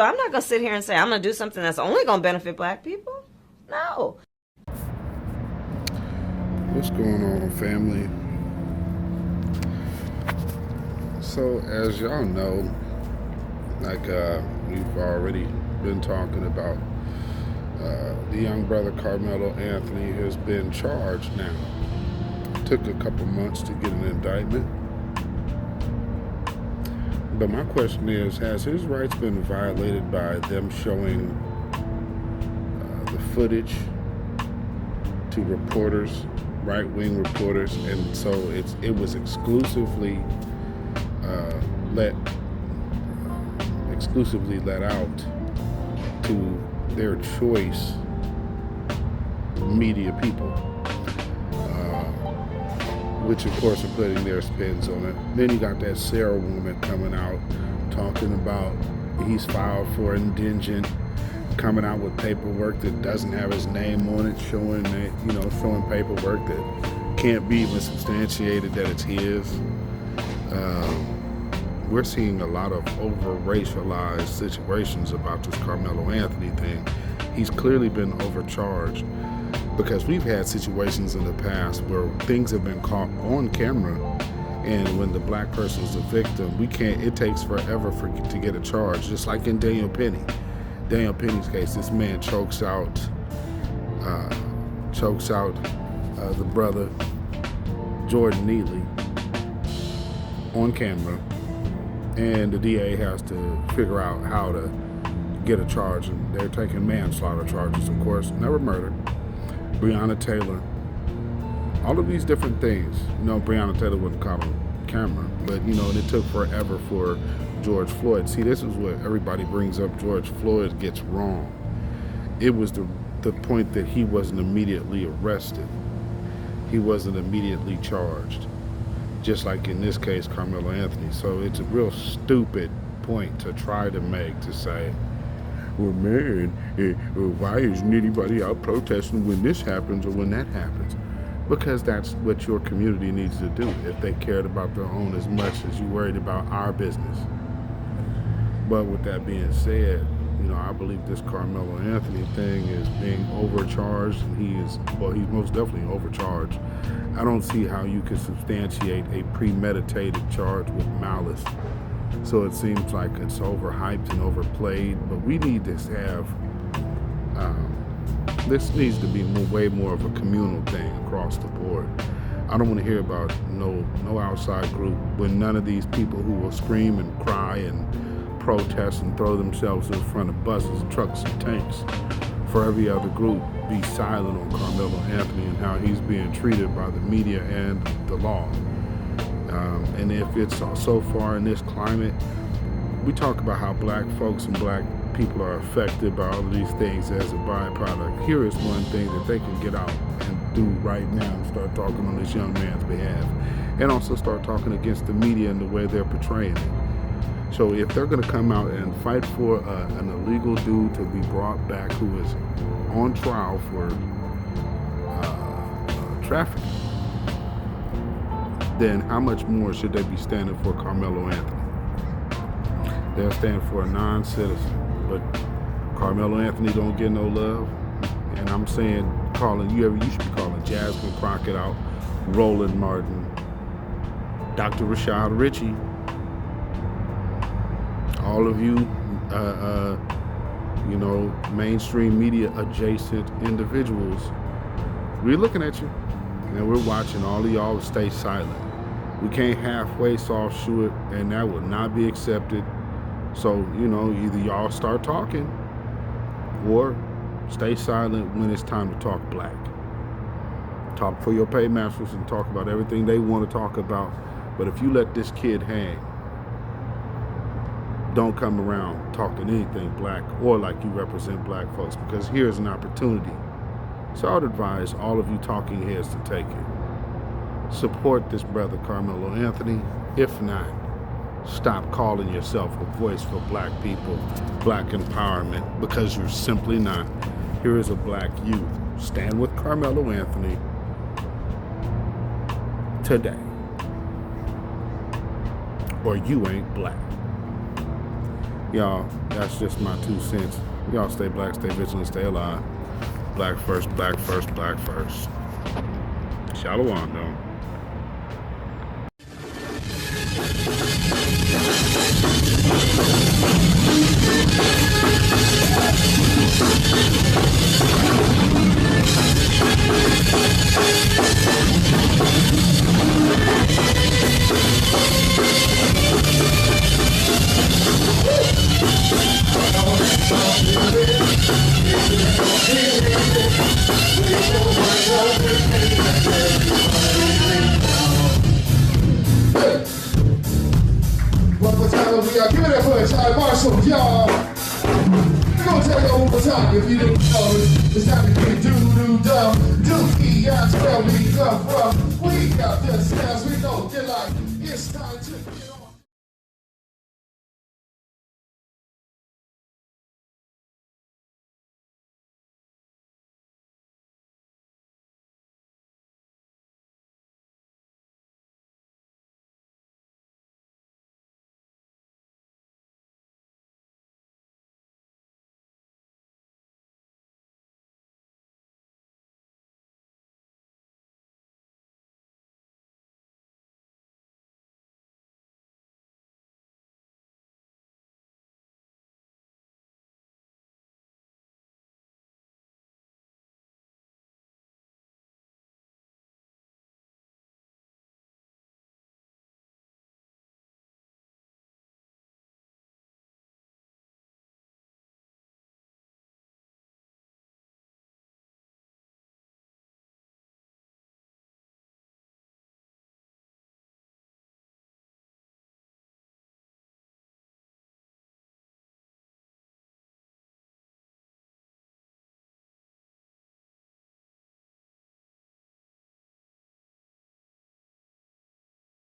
So I'm not going to sit here and say I'm going to do something that's only going to benefit black people. No. What's going on, family? So, as y'all know, like we've already been talking about, the young brother Karmelo Anthony has been charged now. Took a couple months to get an indictment. But my question is, has his rights been violated by them showing the footage to reporters, right-wing reporters, and so it was exclusively let out to their choice media people, which of course are putting their spins on it. Then you got that Sarah woman coming out talking about he's filed for indigent, coming out with paperwork that doesn't have his name on it, showing paperwork that can't be even substantiated that it's his. We're seeing a lot of over-racialized situations about this Karmelo Anthony thing. He's clearly been overcharged because we've had situations in the past where things have been caught on camera, and when the black person is the victim, it takes forever to get a charge, just like in Daniel Penny's case. This man chokes out the brother Jordan Neely on camera, and the DA has to figure out how to get a charge, and they're taking manslaughter charges, of course, never murder. Breonna Taylor, all of these different things. Breonna Taylor wasn't caught on camera, but it took forever for George Floyd. See, this is what everybody brings up George Floyd gets wrong. It was the point that he wasn't immediately arrested. He wasn't immediately charged, just like in this case, Karmelo Anthony. So it's a real stupid point to try to make, to say, well, man, why isn't anybody out protesting when this happens or when that happens? Because that's what your community needs to do if they cared about their own as much as you worried about our business. But with that being said, I believe this Karmelo Anthony thing is being overcharged, and he's most definitely overcharged. I don't see how you can substantiate a premeditated charge with malice. So it seems like it's overhyped and overplayed, but we need to have, this needs to be way more of a communal thing across the board. I don't want to hear about no outside group when none of these people who will scream and cry and protest and throw themselves in front of buses, trucks, and tanks for every other group be silent on Karmelo Anthony and how he's being treated by the media and the law. And if it's so far in this climate, we talk about how black folks and black people are affected by all of these things as a byproduct. Here is one thing that they can get out and do right now and start talking on this young man's behalf, and also start talking against the media and the way they're portraying it. So if they're going to come out and fight for an illegal dude to be brought back who is on trial for trafficking, then how much more should they be standing for Karmelo Anthony? They'll stand for a non-citizen, but Karmelo Anthony don't get no love. And I'm saying, you should be calling Jasmine Crockett out, Roland Martin, Dr. Rashad Ritchie, all of you, mainstream media adjacent individuals. We're looking at you, and we're watching all of y'all stay silent. We can't halfway soft shoe it, and that will not be accepted. So, either y'all start talking or stay silent when it's time to talk black. Talk for your paymasters and talk about everything they want to talk about. But if you let this kid hang, don't come around talking anything black or like you represent black folks, because here's an opportunity. So I would advise all of you talking heads to take it. Support this brother Karmelo Anthony. If not, stop calling yourself a voice for black people, black empowerment, because you're simply not. Here is a black youth. Stand with Karmelo Anthony today, or you ain't black. Y'all, that's just my 2 cents. Y'all stay black, stay vigilant, stay alive. Black first, black first, black first. Shalom, though. One more time, we are giving it for Charlie Marshall, y'all. We're gonna tell you one more time if you didn't know it. It's time to get doo-doo-dum. Dookie, that's where we come from. We got the sounds, we know they're like, it's time to get